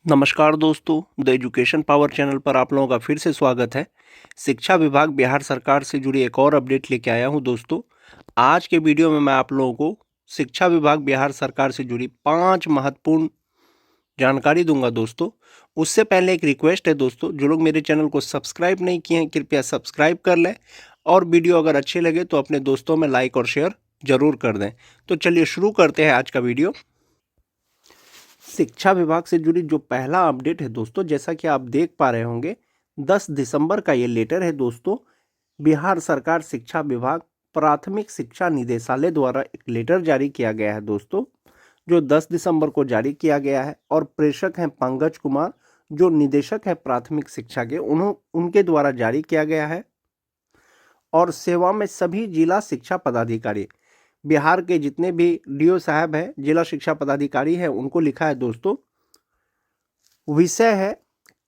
नमस्कार दोस्तों, the education power channel पर आप लोगों का फिर से स्वागत है। शिक्षा विभाग बिहार सरकार से जुड़ी एक और अपडेट लेके आया हूं दोस्तों। आज के वीडियो में मैं आप लोगों को शिक्षा विभाग बिहार सरकार से जुड़ी 5 महत्वपूर्ण जानकारी दूंगा दोस्तों। उससे पहले एक रिक्वेस्ट है दोस्तों, जो लोग मेरे चैनल को सब्सक्राइब नहीं किए हैं कृपया सब्सक्राइब कर लें और वीडियो अगर अच्छे लगे तो अपने दोस्तों में लाइक और शेयर जरूर कर दें। तो चलिए शुरू करते हैं आज का वीडियो। शिक्षा विभाग से जुड़ी जो पहला अपडेट है दोस्तों, जैसा कि आप देख पा रहे होंगे 10 दिसंबर का ये लेटर है दोस्तों। बिहार सरकार शिक्षा विभाग प्राथमिक शिक्षा निदेशालय द्वारा एक लेटर जारी किया गया है दोस्तों, जो 10 दिसंबर को जारी किया गया है और प्रेषक हैं पंकज कुमार, जो निदेशक है प्राथमिक शिक्षा के, उनके द्वारा जारी किया गया है। और सेवा में सभी जिला शिक्षा पदाधिकारी, बिहार के जितने भी डीओ साहब हैं, जिला शिक्षा पदाधिकारी हैं, उनको लिखा है दोस्तों। विषय है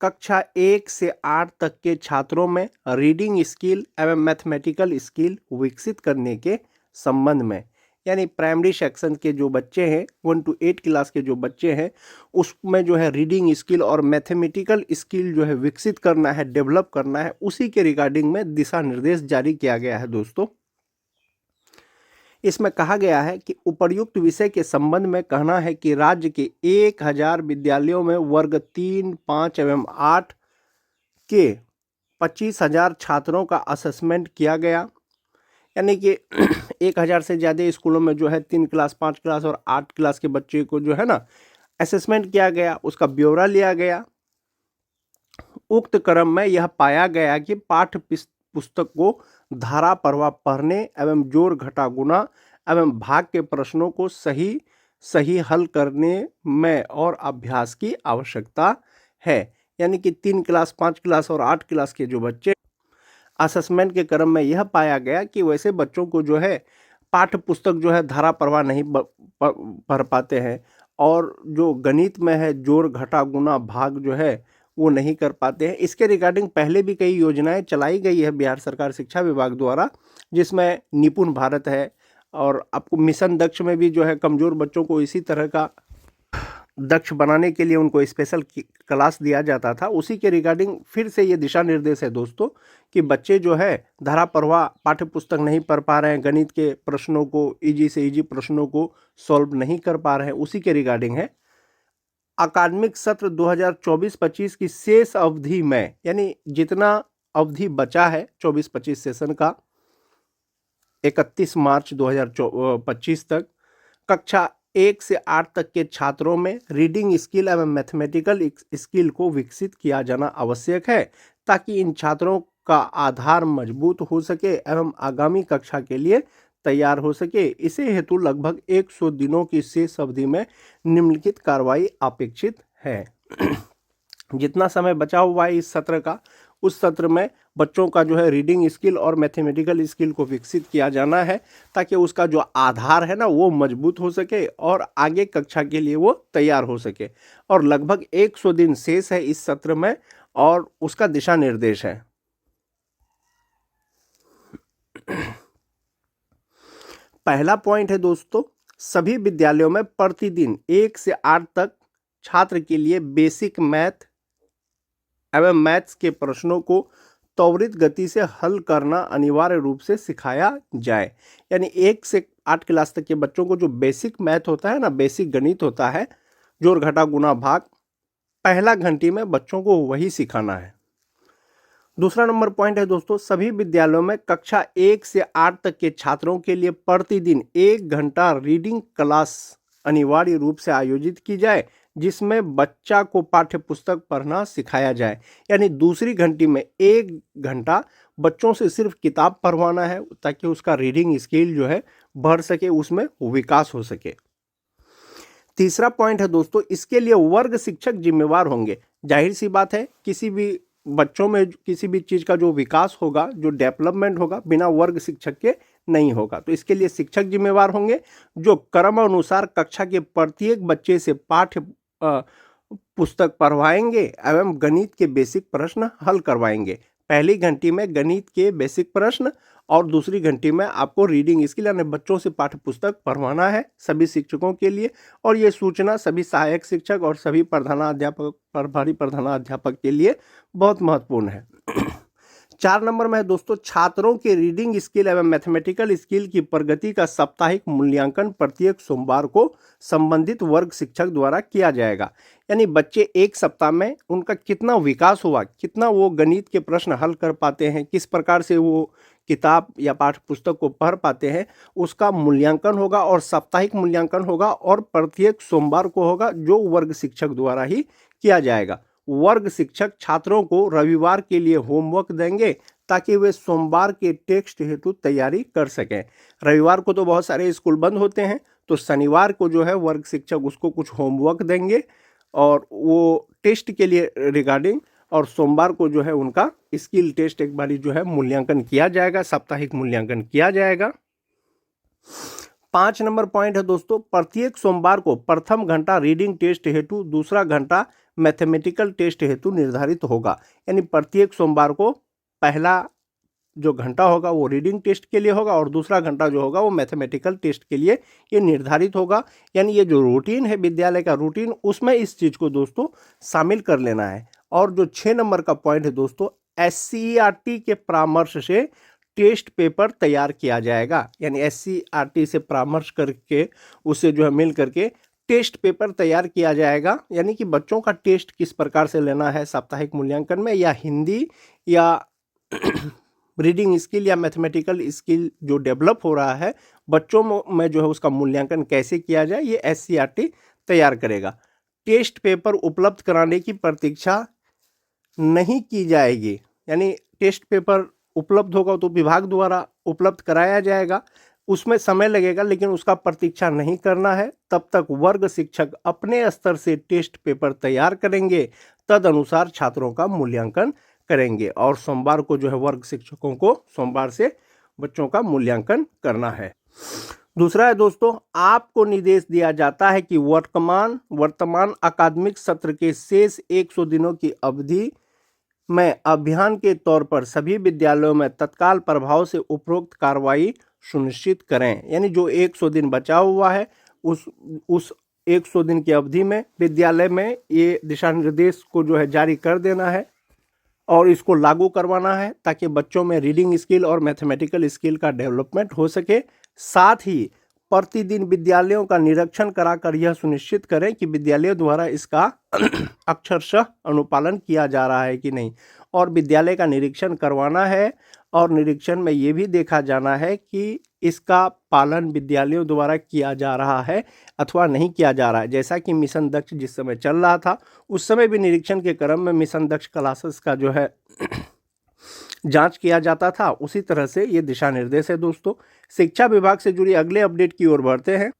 कक्षा 1 से 8 तक के छात्रों में रीडिंग स्किल एवं मैथमेटिकल स्किल विकसित करने के संबंध में, यानी प्राइमरी सेक्शन के जो बच्चे हैं 1 to 8 क्लास के जो बच्चे हैं, उसमें जो है रीडिंग स्किल और मैथमेटिकल स्किल जो है विकसित करना है, डेवलप करना है, उसी के रिगार्डिंग में दिशा निर्देश जारी किया गया है दोस्तों। इसमें कहा गया है कि उपर्युक्त विषय के संबंध में कहना है कि राज्य के 1000 विद्यालयों में वर्ग 3, 5 एवं 8 के 25,000 छात्रों का असेसमेंट किया गया, यानी कि 1000 से ज़्यादा स्कूलों में जो है 3 क्लास, 5 क्लास और 8 क्लास के बच्चे को जो है ना असेसमेंट किया गया, उसका ब्यौरा लिया गया। उक्त क्रम में यह पाया गया कि पाठ्य पुस्तक को धारा प्रवाह पढ़ने एवं जोड़ घटा गुणा एवं भाग के प्रश्नों को सही हल करने में और अभ्यास की आवश्यकता है। यानी कि 3 क्लास, 5 क्लास और 8 क्लास के जो बच्चे असेसमेंट के क्रम में यह पाया गया कि वैसे बच्चों को जो है पाठ्य पुस्तक जो है धारा प्रवाह नहीं पढ़ पाते हैं, और जो गणित में है जोड़ घटा गुणा भाग जो है वो नहीं कर पाते हैं। इसके रिगार्डिंग पहले भी कई योजनाएं चलाई गई है बिहार सरकार शिक्षा विभाग द्वारा, जिसमें निपुण भारत है, और आपको मिशन दक्ष में भी जो है कमज़ोर बच्चों को इसी तरह का दक्ष बनाने के लिए उनको स्पेशल क्लास दिया जाता था। उसी के रिगार्डिंग फिर से ये दिशा निर्देश है दोस्तों कि बच्चे जो है धारा प्रवाह पाठ्य पुस्तक नहीं पढ़ पा रहे हैं, गणित के प्रश्नों को, इजी से इजी प्रश्नों को सॉल्व नहीं कर पा रहे हैं, उसी के रिगार्डिंग है। अकादमिक सत्र 2024-25 की शेष अवधि में, यानी जितना अवधि बचा है 24-25 सेशन का 31 मार्च 2025 तक, कक्षा 1 से 8 तक के छात्रों में रीडिंग स्किल एवं मैथमेटिकल स्किल को विकसित किया जाना आवश्यक है, ताकि इन छात्रों का आधार मजबूत हो सके एवं आगामी कक्षा के लिए तैयार हो सके। इसे हेतु लगभग 100 दिनों की शेष अवधि में निम्नलिखित कार्रवाई अपेक्षित है। जितना समय बचा हुआ है इस सत्र का, उस सत्र में बच्चों का जो है रीडिंग स्किल और मैथमेटिकल स्किल को विकसित किया जाना है, ताकि उसका जो आधार है ना वो मजबूत हो सके और आगे कक्षा के लिए वो तैयार हो सके। और लगभग 100 दिन शेष है इस सत्र में और उसका दिशा निर्देश है। पहला पॉइंट है दोस्तों, सभी विद्यालयों में प्रतिदिन 1 से 8 तक छात्र के लिए बेसिक मैथ एवं मैथ्स के प्रश्नों को त्वरित गति से हल करना अनिवार्य रूप से सिखाया जाए। यानी 1 से 8 क्लास तक के बच्चों को जो बेसिक मैथ होता है ना, बेसिक गणित होता है, जोड़ घटा गुणा भाग, पहला घंटे में बच्चों को वही सिखाना है। दूसरा नंबर पॉइंट है दोस्तों, सभी विद्यालयों में कक्षा 1 से 8 तक के छात्रों के लिए प्रतिदिन 1 घंटा रीडिंग क्लास अनिवार्य रूप से आयोजित की जाए, जिसमें बच्चा को पाठ्य पुस्तक पढ़ना सिखाया जाए। यानी दूसरी घंटी में 1 घंटा बच्चों से सिर्फ किताब पढ़वाना है, ताकि उसका रीडिंग स्किल जो है बढ़ सके, उसमें विकास हो सके। तीसरा पॉइंट है दोस्तों, इसके लिए वर्ग शिक्षक जिम्मेवार होंगे। जाहिर सी बात है, किसी भी बच्चों में किसी भी चीज़ का जो विकास होगा, जो डेवलपमेंट होगा, बिना वर्ग शिक्षक के नहीं होगा। तो इसके लिए शिक्षक जिम्मेवार होंगे, जो क्रम अनुसार कक्षा के प्रत्येक बच्चे से पाठ्य पुस्तक पढ़वाएंगे एवं गणित के बेसिक प्रश्न हल करवाएंगे। पहली घंटी में गणित के बेसिक प्रश्न और दूसरी घंटी में आपको रीडिंग स्किल यानी बच्चों से पाठ्य पुस्तक पढ़वाना है सभी शिक्षकों के लिए। और ये सूचना सभी सहायक शिक्षक और सभी प्रधानाध्यापक प्रभारी प्रधानाध्यापक के लिए बहुत महत्वपूर्ण है। 4 नंबर में है दोस्तों, छात्रों के रीडिंग स्किल एवं मैथमेटिकल स्किल की प्रगति का साप्ताहिक मूल्यांकन प्रत्येक सोमवार को संबंधित वर्ग शिक्षक द्वारा किया जाएगा। यानी बच्चे एक सप्ताह में उनका कितना विकास हुआ, कितना वो गणित के प्रश्न हल कर पाते हैं, किस प्रकार से वो किताब या पाठ्य पुस्तक को पढ़ पाते हैं, उसका मूल्यांकन होगा और साप्ताहिक मूल्यांकन होगा और प्रत्येक सोमवार को होगा, जो वर्ग शिक्षक द्वारा ही किया जाएगा। वर्ग शिक्षक छात्रों को रविवार के लिए होमवर्क देंगे ताकि वे सोमवार के टेक्स्ट हेतु तैयारी कर सकें। रविवार को तो बहुत सारे स्कूल बंद होते हैं, तो शनिवार को जो है वर्ग शिक्षक उसको कुछ होमवर्क देंगे और वो टेस्ट के लिए रिगार्डिंग, और सोमवार को जो है उनका स्किल टेस्ट एक बारी जो है मूल्यांकन किया जाएगा, साप्ताहिक मूल्यांकन किया जाएगा। 5 नंबर पॉइंट है दोस्तों, प्रत्येक सोमवार को प्रथम घंटा रीडिंग टेस्ट हेतु, दूसरा घंटा मैथमेटिकल टेस्ट हेतु निर्धारित होगा। यानी प्रत्येक सोमवार को पहला जो घंटा होगा वो रीडिंग टेस्ट के लिए होगा और दूसरा घंटा जो होगा वो मैथमेटिकल टेस्ट के लिए ये निर्धारित होगा। यानी ये जो रूटीन है विद्यालय का रूटीन, उसमें इस चीज़ को दोस्तों शामिल कर लेना है। और जो 6 नंबर का पॉइंट है दोस्तों, SCERT के परामर्श से टेस्ट पेपर तैयार किया जाएगा। यानी SCERT से परामर्श करके उससे जो है मिल करके टेस्ट पेपर तैयार किया जाएगा। यानी कि बच्चों का टेस्ट किस प्रकार से लेना है साप्ताहिक मूल्यांकन में, या हिंदी या रीडिंग स्किल या मैथमेटिकल स्किल जो डेवलप हो रहा है बच्चों में जो है उसका मूल्यांकन कैसे किया जाए, ये SCERT तैयार करेगा। टेस्ट पेपर उपलब्ध कराने की प्रतीक्षा नहीं की जाएगी। यानी टेस्ट पेपर उपलब्ध होगा तो विभाग द्वारा उपलब्ध कराया जाएगा, उसमें समय लगेगा लेकिन उसका प्रतीक्षा नहीं करना है। तब तक वर्ग शिक्षक अपने स्तर से टेस्ट पेपर तैयार करेंगे, तद अनुसार छात्रों का मूल्यांकन करेंगे। और सोमवार को जो है वर्ग शिक्षकों को सोमवार से बच्चों का मूल्यांकन करना है। दूसरा है दोस्तों, आपको निर्देश दिया जाता है कि वर्तमान अकादमिक सत्र के शेष 100 दिनों की अवधि में अभियान के तौर पर सभी विद्यालयों में तत्काल प्रभाव से उपरोक्त कार्रवाई सुनिश्चित करें। यानी जो 100 दिन बचा हुआ है उस 100 दिन की अवधि में विद्यालय में ये दिशा निर्देश को जो है जारी कर देना है और इसको लागू करवाना है ताकि बच्चों में रीडिंग स्किल और मैथमेटिकल स्किल का डेवलपमेंट हो सके। साथ ही प्रतिदिन विद्यालयों का निरीक्षण कराकर यह सुनिश्चित करें कि विद्यालयों द्वारा इसका अक्षरशः अनुपालन किया जा रहा है कि नहीं। और विद्यालय का निरीक्षण करवाना है और निरीक्षण में ये भी देखा जाना है कि इसका पालन विद्यालयों द्वारा किया जा रहा है अथवा नहीं किया जा रहा है। जैसा कि मिशन दक्ष जिस समय चल रहा था उस समय भी निरीक्षण के क्रम में मिशन दक्ष क्लासेस का जो है जांच किया जाता था, उसी तरह से ये दिशा निर्देश है दोस्तों। शिक्षा विभाग से जुड़ी अगले अपडेट की ओर बढ़ते हैं।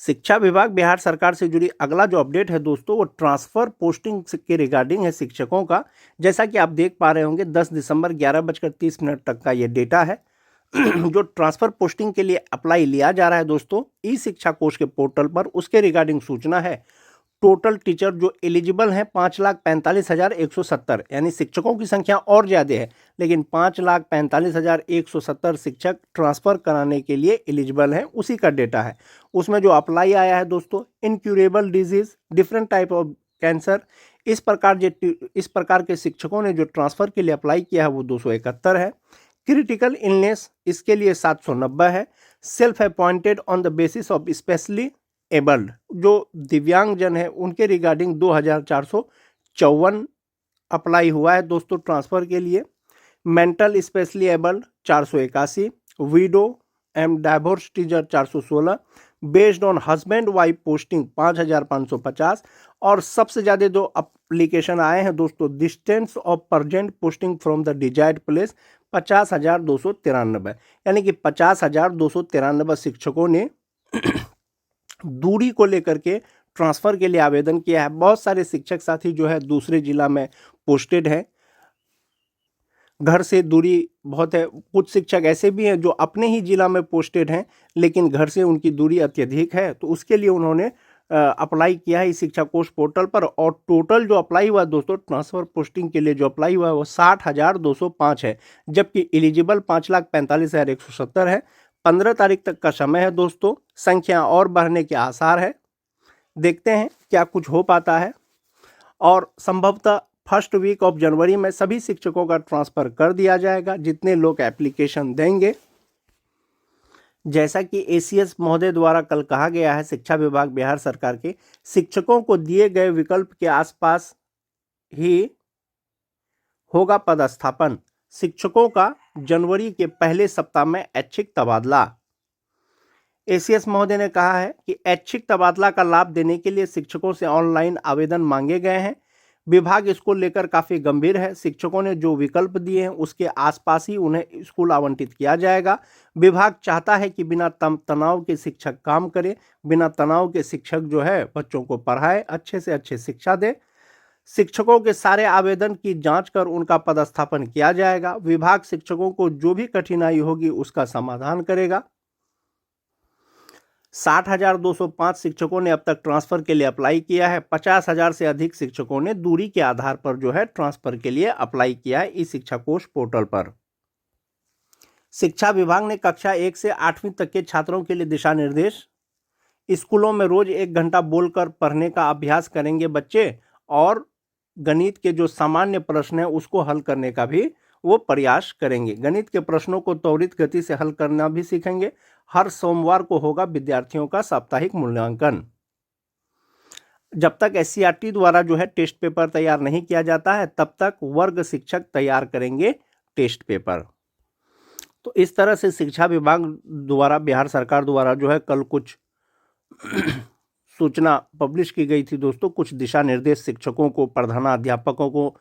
शिक्षा विभाग बिहार सरकार से जुड़ी अगला जो अपडेट है दोस्तों वो ट्रांसफर पोस्टिंग के रिगार्डिंग है शिक्षकों का। जैसा कि आप देख पा रहे होंगे 10 दिसंबर 11:30 तक का ये डेटा है। जो ट्रांसफर पोस्टिंग के लिए अप्लाई लिया जा रहा है दोस्तों ई शिक्षा कोष के पोर्टल पर, उसके रिगार्डिंग सूचना है। टोटल टीचर जो एलिजिबल हैं 5,45,170, यानी शिक्षकों की संख्या और ज़्यादा है लेकिन 5,45,170 शिक्षक ट्रांसफ़र कराने के लिए एलिजिबल हैं, उसी का डेटा है। उसमें जो अप्लाई आया है दोस्तों, incurable disease, different type of cancer, इस प्रकार के शिक्षकों ने जो ट्रांसफ़र के लिए अप्लाई किया है वो 271 है। क्रिटिकल इलनेस इसके लिए 790 है। Self appointed on the basis of specially abled जो दिव्यांगजन है उनके रिगार्डिंग 2,454 अप्लाई हुआ है दोस्तों ट्रांसफ़र के लिए। Mental specially abled 481, window and divorce teacher 416, based on husband wife posting 5,550। और सबसे ज़्यादा जो अप्लीकेशन आए हैं दोस्तों distance of present posting from the desired place 50,293, यानी कि 50,293 शिक्षकों ने दूरी को लेकर के ट्रांसफ़र के लिए आवेदन किया है। बहुत सारे शिक्षक साथी जो है दूसरे जिला में पोस्टेड हैं, घर से दूरी बहुत है। कुछ शिक्षक ऐसे भी हैं जो अपने ही जिला में पोस्टेड हैं लेकिन घर से उनकी दूरी अत्यधिक है, तो उसके लिए उन्होंने अप्लाई किया है इस शिक्षा कोष पोर्टल पर, और टोटल जो अप्लाई हुआ दोस्तों ट्रांसफर पोस्टिंग के लिए जो अप्लाई हुआ है वो 60,205 है, जबकि एलिजिबल 5,45,170 है। 15 तारीख तक का समय है दोस्तों, संख्या और बढ़ने के आसार है। देखते हैं क्या कुछ हो पाता है, और संभवतः फर्स्ट वीक ऑफ जनवरी में सभी शिक्षकों का ट्रांसफ़र कर दिया जाएगा जितने लोग एप्लीकेशन देंगे। जैसा कि एसीएस महोदय द्वारा कल कहा गया है, शिक्षा विभाग बिहार सरकार के शिक्षकों को दिए गए विकल्प के आसपास ही होगा पदस्थापन। शिक्षकों का जनवरी के पहले सप्ताह में ऐच्छिक तबादला। एसीएस महोदय ने कहा है कि ऐच्छिक तबादला का लाभ देने के लिए शिक्षकों से ऑनलाइन आवेदन मांगे गए हैं। विभाग इसको लेकर काफ़ी गंभीर है। शिक्षकों ने जो विकल्प दिए हैं उसके आसपास ही उन्हें स्कूल आवंटित किया जाएगा। विभाग चाहता है कि बिना तनाव के शिक्षक काम करें, बिना तनाव के शिक्षक जो है बच्चों को पढ़ाए, अच्छे से अच्छे शिक्षा दे। शिक्षकों के सारे आवेदन की जांच कर उनका पदस्थापन किया जाएगा। विभाग शिक्षकों को जो भी कठिनाई होगी उसका समाधान करेगा। 60,205 शिक्षकों ने अब तक ट्रांसफ़र के लिए अप्लाई किया है। 50,000 से अधिक शिक्षकों ने दूरी के आधार पर जो है ट्रांसफ़र के लिए अप्लाई किया है इस शिक्षा कोष पोर्टल पर। शिक्षा विभाग ने कक्षा 1 से 8वीं तक के छात्रों के लिए दिशा निर्देश। स्कूलों में रोज 1 घंटा बोलकर पढ़ने का अभ्यास करेंगे बच्चे, और गणित के जो सामान्य प्रश्न है उसको हल करने का भी वो प्रयास करेंगे। गणित के प्रश्नों को त्वरित गति से हल करना भी सीखेंगे। हर सोमवार को होगा विद्यार्थियों का साप्ताहिक मूल्यांकन। जब तक एससीईआरटी द्वारा जो है टेस्ट पेपर तैयार नहीं किया जाता है तब तक वर्ग शिक्षक तैयार करेंगे टेस्ट पेपर। तो इस तरह से शिक्षा विभाग द्वारा, बिहार सरकार द्वारा जो है कल कुछ सूचना पब्लिश की गई थी दोस्तों। कुछ दिशा निर्देश शिक्षकों को, प्रधानाध्यापकों को,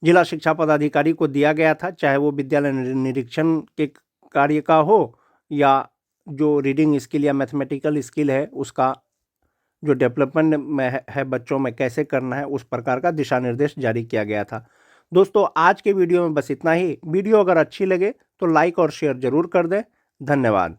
जिला शिक्षा पदाधिकारी को दिया गया था, चाहे वो विद्यालय निरीक्षण के कार्य का हो या जो रीडिंग स्किल या मैथमेटिकल स्किल है उसका जो डेवलपमेंट में है बच्चों में कैसे करना है, उस प्रकार का दिशा निर्देश जारी किया गया था। दोस्तों आज के वीडियो में बस इतना ही। वीडियो अगर अच्छी लगे तो लाइक और शेयर जरूर कर दें। धन्यवाद।